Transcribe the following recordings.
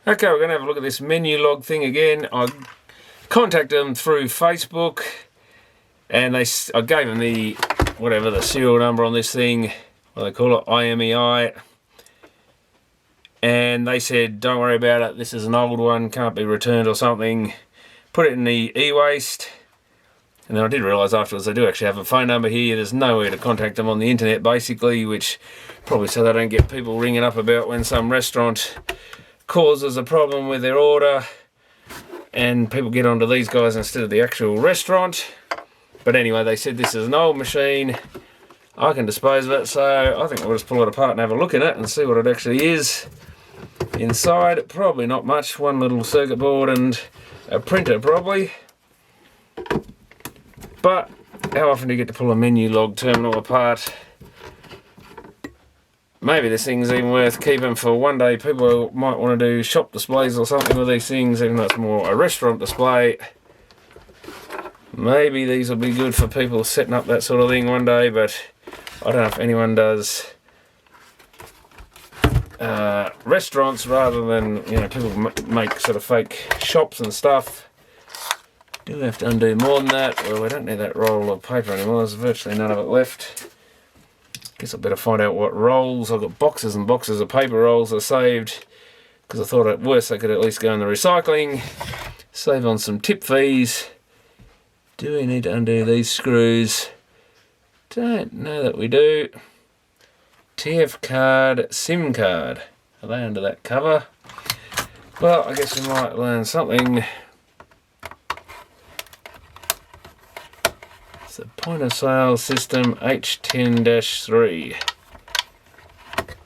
Okay, we're going to have a look at this Menulog thing again. I contacted them through Facebook, and I gave them the serial number on this thing, what they call it, IMEI, and they said, don't worry about it, this is an old one, can't be returned or something, put it in the e-waste. And then I did realise afterwards they do actually have a phone number here. There's nowhere to contact them on the internet, basically, which probably so they don't get people ringing up about when some restaurant causes a problem with their order and people get onto these guys instead of the actual restaurant. But anyway, they said this is an old machine, I can dispose of it, so I think I'll just pull it apart and have a look at it and see what it actually is. Inside, probably not much, one little circuit board and a printer probably. But how often do you get to pull a Menulog terminal apart? Maybe this thing's even worth keeping for one day. People might want to do shop displays or something with these things, even though it's more a restaurant display. Maybe these will be good for people setting up that sort of thing one day, but I don't know if anyone does restaurants rather than, you know, people make sort of fake shops and stuff. Do we have to undo more than that? Well, we don't need that roll of paper anymore. There's virtually none of it left. Guess I better find out what rolls. I've got boxes and boxes of paper rolls are saved because I thought at worst they could at least go in the recycling. Save on some tip fees. Do we need to undo these screws? Don't know that we do. TF card, SIM card. Are they under that cover? Well, I guess we might learn something. It's the point of sale system H10-3.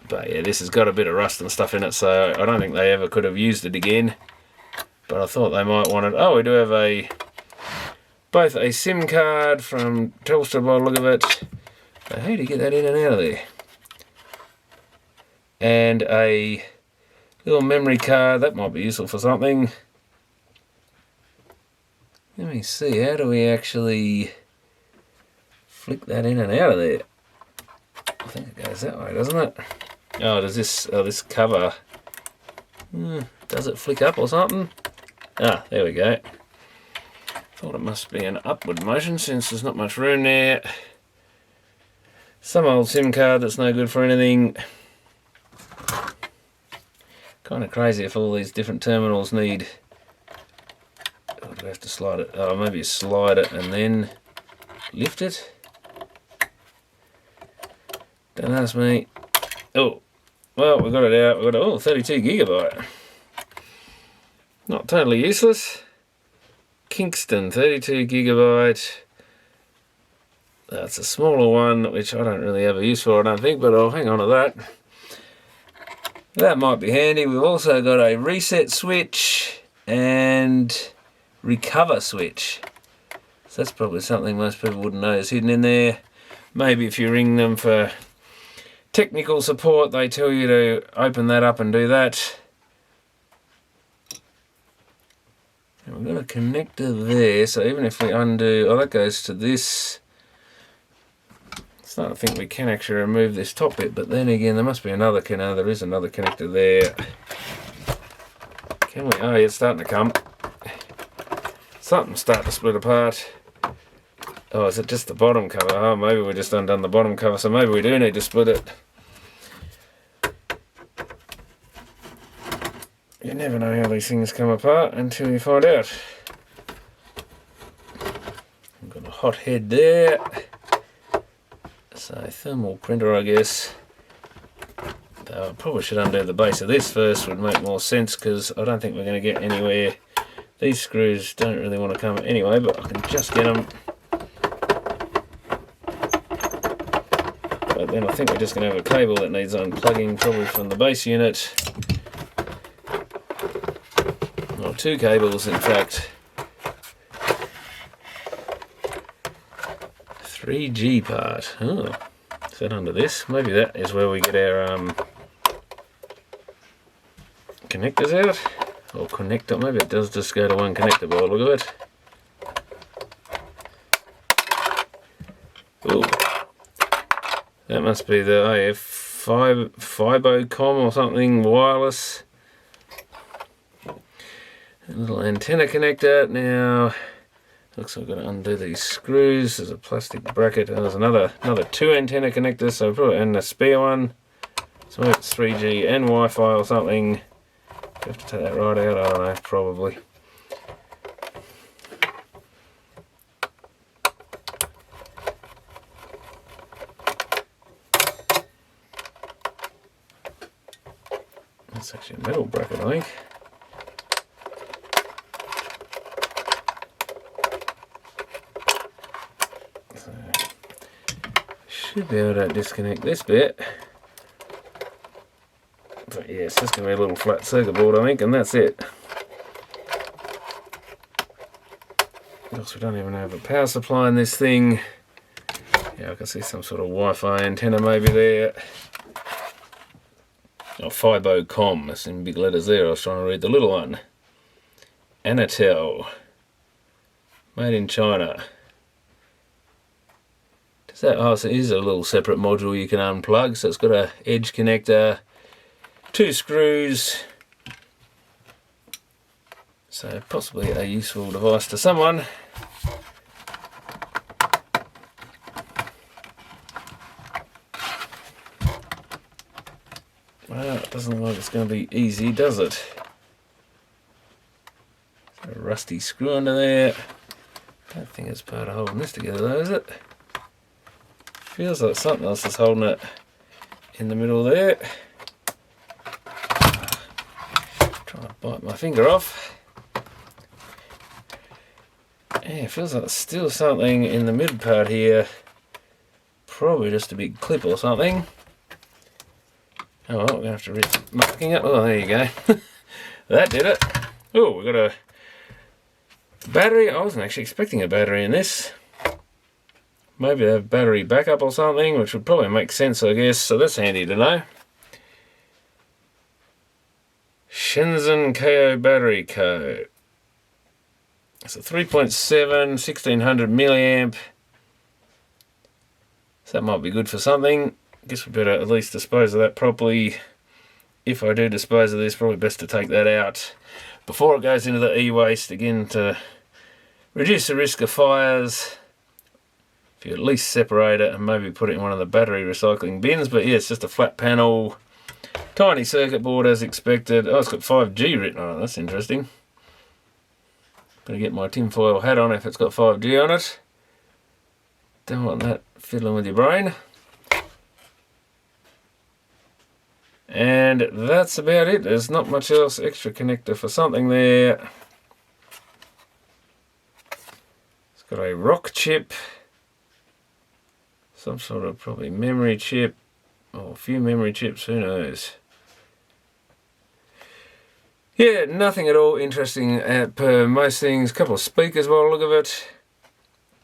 But yeah, this has got a bit of rust and stuff in it, so I don't think they ever could have used it again. But I thought they might want it. Oh, we do have both a SIM card from Telstra by the look of it. But how do you get that in and out of there? And a little memory card, that might be useful for something. Let me see, how do we actually flick that in and out of there? I think it goes that way, doesn't it? Oh, does this cover, does it flick up or something? Ah, there we go. Thought it must be an upward motion since there's not much room there. Some old SIM card that's no good for anything. Kind of crazy if all these different terminals need... Oh, do we have to slide it? Oh, maybe you slide it and then lift it. Don't ask me. Oh, well, we got it out. We got 32 gigabyte. Not totally useless. Kingston, 32 gigabyte. That's a smaller one, which I don't really have a use for, I don't think, but I'll hang on to that. That might be handy. We've also got a reset switch and recover switch. So that's probably something most people wouldn't know is hidden in there. Maybe if you ring them for technical support, they tell you to open that up and do that. And we've got a connector there, so even if we undo, oh, that goes to this. I think we can actually remove this top bit, but then again there must be another connector. There is another connector there. Can we? Oh, yeah, it's starting to come. Something's starting to split apart. Oh, is it just the bottom cover? Oh, maybe we just undone the bottom cover, so maybe we do need to split it. You never know how these things come apart until you find out. I've got a hot head there. So thermal printer, I guess. I probably should undo the base of this first, would make more sense because I don't think we're going to get anywhere. These screws don't really want to come anyway, but I can just get them. But then I think we're just going to have a cable that needs unplugging, probably from the base unit. Or two cables, in fact. 3G part. Oh, is that under this? Maybe that is where we get our connectors out. Or connector. Maybe it does just go to one connector by the look of it. Ooh. That must be the AF Fibocom or something wireless. little antenna connector. Now, looks like I've got to undo these screws. There's a plastic bracket, and there's another 2 antenna connectors, so probably, and a spare one. So maybe it's 3G and Wi-Fi or something. Do I have to take that right out? I don't know, probably. That's actually a metal bracket, I think. So, should be able to disconnect this bit. But yeah, it's just going to be a little flat circuit board, I think, and that's it. Because we don't even have a power supply in this thing. Yeah, I can see some sort of Wi-Fi antenna maybe there. Oh, Fibocom, that's in big letters there. I was trying to read the little one. Anatel. Made in China. Does that, oh, so it is a little separate module you can unplug. So it's got a edge connector, 2 screws. So possibly a useful device to someone. Well, it doesn't look like it's going to be easy, does it? A rusty screw under there. I don't think it's part of holding this together though, is it? Feels like something else is holding it in the middle there. Trying to bite my finger off. Yeah, it feels like there's still something in the mid part here. Probably just a big clip or something. Oh, well, we're going to have to risk marking it. Oh, there you go. That did it. Oh, we've got a battery. I wasn't actually expecting a battery in this. Maybe a battery backup or something, which would probably make sense, I guess. So that's handy to know. Shenzhen KO Battery Co. It's a 3.7, 1600 milliamp. So that might be good for something. I guess we better at least dispose of that properly. If I do dispose of this, probably best to take that out before it goes into the e-waste, again to reduce the risk of fires. If you at least separate it and maybe put it in one of the battery recycling bins. But yeah, it's just a flat panel, tiny circuit board as expected. Oh, it's got 5G written on it, that's interesting. Better get my tinfoil hat on if it's got 5G on it. Don't want that fiddling with your brain. And that's about it. There's not much else. Extra connector for something there. It's got a rock chip. Some sort of probably memory chip. Or a few memory chips, who knows. Yeah, nothing at all interesting per most things. A couple of speakers by the look of it.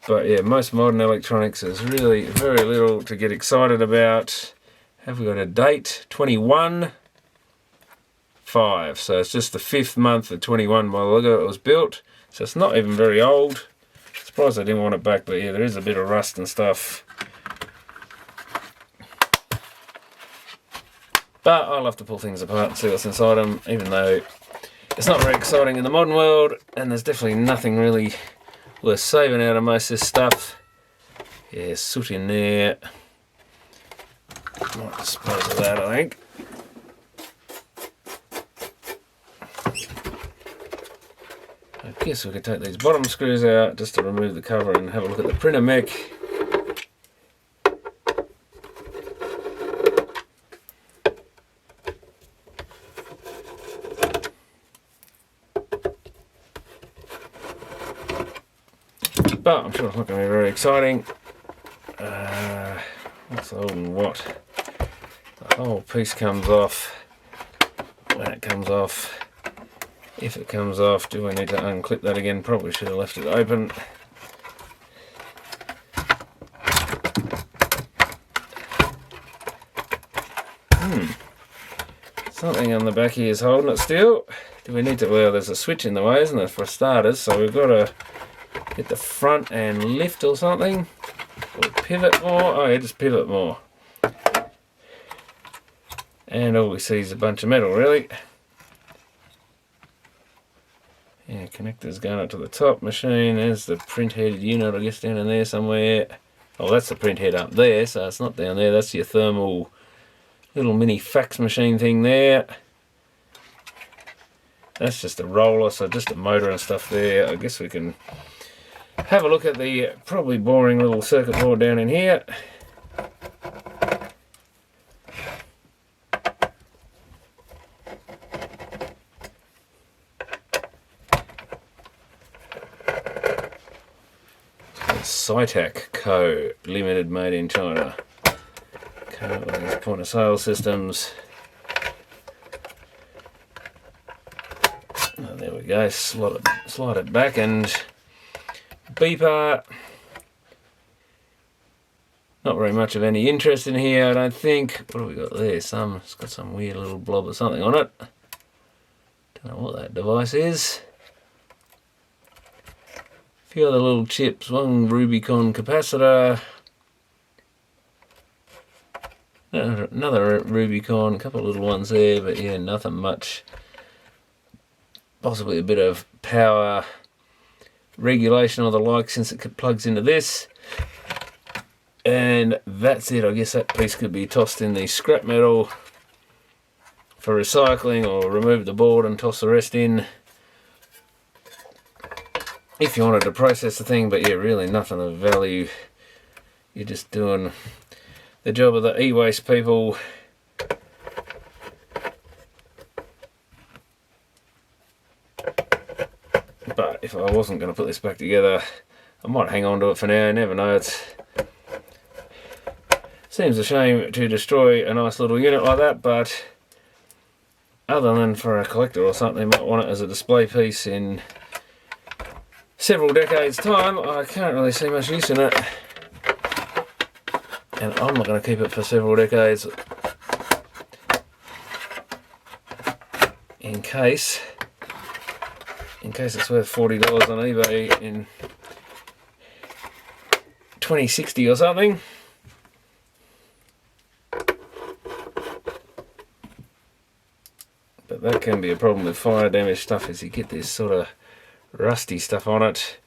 But yeah, most modern electronics is really very little to get excited about. Have we got a date? 21/5. So it's just the 5th month of 21 by the look of it was built. So it's not even very old. Surprised I didn't want it back, but yeah, there is a bit of rust and stuff. But I'll have to pull things apart and see what's inside them, even though it's not very exciting in the modern world, and there's definitely nothing really worth saving out of most of this stuff. Yeah, soot in there. Might dispose of that, I think. I guess we could take these bottom screws out just to remove the cover and have a look at the printer mech. But I'm sure it's not going to be very exciting. What's holding what? The whole piece comes off. That comes off. If it comes off, do I need to unclip that again? Probably should have left it open. Something on the back here is holding it still. Do we need to, well, there's a switch in the way, isn't there, for starters, so we've got to get the front and lift or something. Or pivot more. Oh yeah, just pivot more. And all we see is a bunch of metal, really. Yeah, connectors going up to the top machine. There's the print head unit, I guess, down in there somewhere. Oh, that's the print head up there, so it's not down there. That's your thermal little mini fax machine thing there. That's just a roller, so just a motor and stuff there. I guess we can have a look at the probably boring little circuit board down in here. SciTac Co. Limited, made in China. These point of sale systems. Oh, there we go. Slide it back and beeper. Not very much of any interest in here, I don't think. What have we got there? It's got some weird little blob or something on it. Don't know what that device is. A few other little chips, one Rubicon capacitor, another Rubicon, a couple of little ones there, but yeah, nothing much. Possibly a bit of power regulation or the like, since it plugs into this. And that's it. I guess that piece could be tossed in the scrap metal for recycling, or remove the board and toss the rest in if you wanted to process the thing. But yeah, really nothing of value. You're just doing the job of the e-waste people. But if I wasn't going to put this back together, I might hang on to it for now. You never know. It seems a shame to destroy a nice little unit like that, but other than for a collector or something, might want it as a display piece in several decades time, I can't really see much use in it. And I'm not going to keep it for several decades, in case it's worth $40 on eBay in 2060 or something. But that can be a problem with fire damage stuff, is you get this sort of rusty stuff on it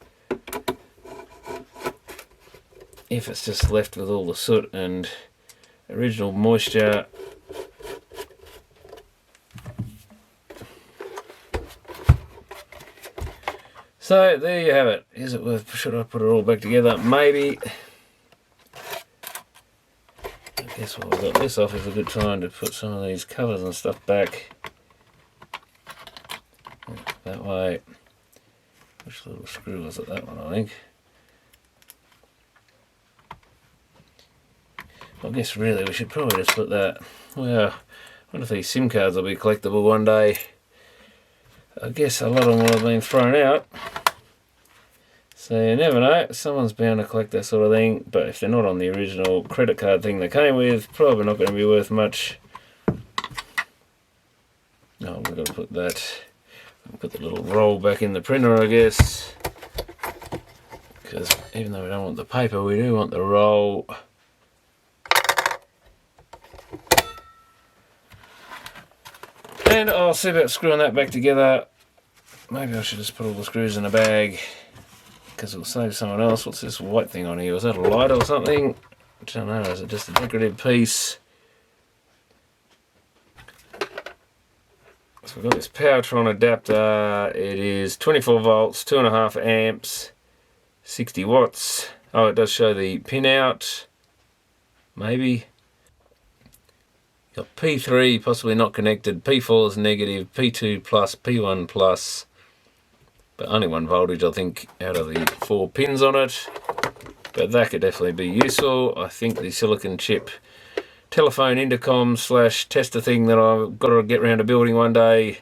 if it's just left with all the soot and original moisture. So there you have it. Is it worth, should I put it all back together? Maybe. I guess while I've got this off is a good time to put some of these covers and stuff back. That way. Which little screw was it? That one, I think. I guess really we should probably just put that. Well, I wonder if these SIM cards will be collectible one day. I guess a lot of them will have been thrown out. So you never know, someone's bound to collect that sort of thing, but if they're not on the original credit card thing they came with, probably not going to be worth much. Oh, we've got to put that, put the little roll back in the printer, I guess. Because even though we don't want the paper, we do want the roll. And I'll see about screwing that back together. Maybe I should just put all the screws in a bag, because it'll save someone else. What's this white thing on here? Was that a light or something? I don't know, is it just a decorative piece? So we've got this Powertron adapter. It is 24 volts, 2.5 amps, 60 watts. Oh, it does show the pin out. Maybe. Got P3, possibly not connected, P4 is negative, P2 plus, P1 plus, but only 1 voltage I think out of the 4 pins on it, but that could definitely be useful. I think the silicon chip telephone intercom slash tester thing that I've got to get around to building one day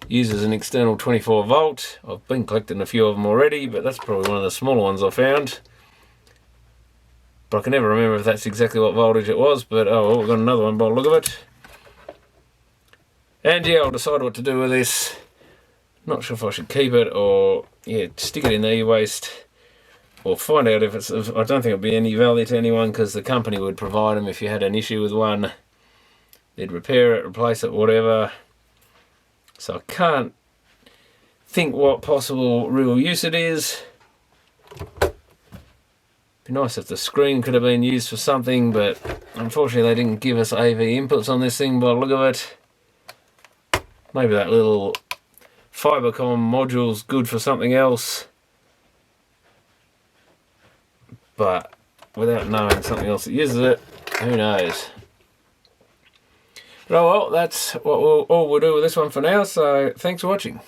uses an external 24 volt. I've been collecting a few of them already, but that's probably one of the smaller ones I found. But I can never remember if that's exactly what voltage it was, but oh well, we've got another one by the look of it. And yeah, I'll decide what to do with this. Not sure if I should keep it or, yeah, stick it in the e-waste. Or find out if it's, I don't think it'll be any value to anyone, because the company would provide them if you had an issue with one. They'd repair it, replace it, whatever. So I can't think what possible real use it is. Be nice if the screen could have been used for something, but unfortunately they didn't give us AV inputs on this thing by the look of it. Maybe that little Fibercom module's good for something else, but without knowing something else that uses it, who knows. But oh well, that's what we'll do with this one for now, so thanks for watching.